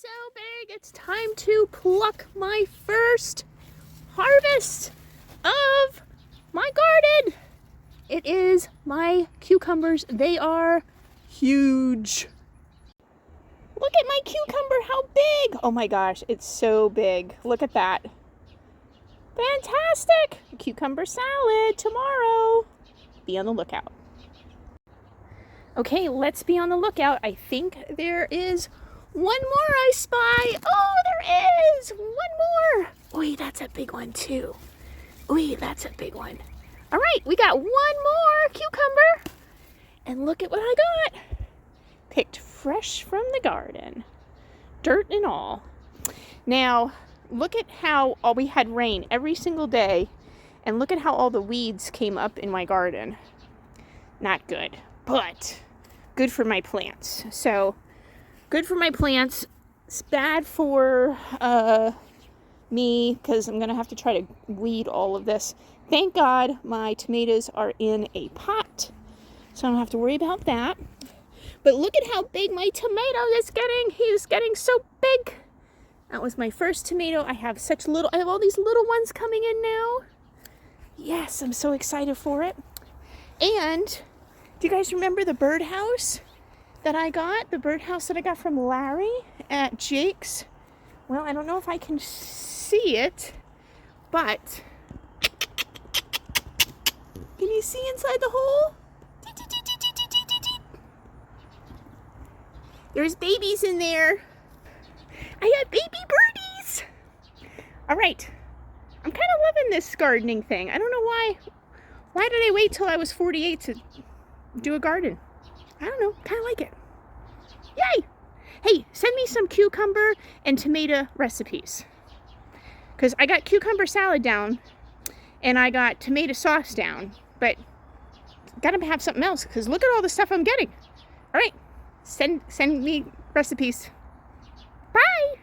so big, it's time to pluck my first harvest of my garden. It is my cucumbers. They are huge. Look at my cucumber, how big! Oh my gosh, it's so big. Look at that. Fantastic! Cucumber salad tomorrow. Be on the lookout. Okay, let's be on the lookout. I think there is one more I spy. Oh, there is! One more! Oy, that's a big one too. Oy, that's a big one. All right, we got one more cucumber. And look at what I got. Picked fresh from the garden. Dirt and all. Now, look at how we had rain every single day. And look at how all the weeds came up in my garden. Not good, but good for my plants. So, good for my plants. It's bad for me because I'm going to have to try to weed all of this. Thank God my tomatoes are in a pot, so I don't have to worry about that. But look at how big my tomato is getting. He's getting so big. That was my first tomato. I have all these little ones coming in now. Yes, I'm so excited for it. And do you guys remember the birdhouse that I got? The birdhouse that I got from Larry at Jake's? Well, I don't know if I can see it, but can you see inside the hole? There's babies in there. I have baby birdies. All right. I'm kind of loving this gardening thing. I don't know why. Why did I wait till I was 48 to do a garden? I don't know. Kind of like it. Yay! Hey, send me some cucumber and tomato recipes. Because I got cucumber salad down and I got tomato sauce down. But gotta have something else because look at all the stuff I'm getting. All right. Send me recipes. Bye!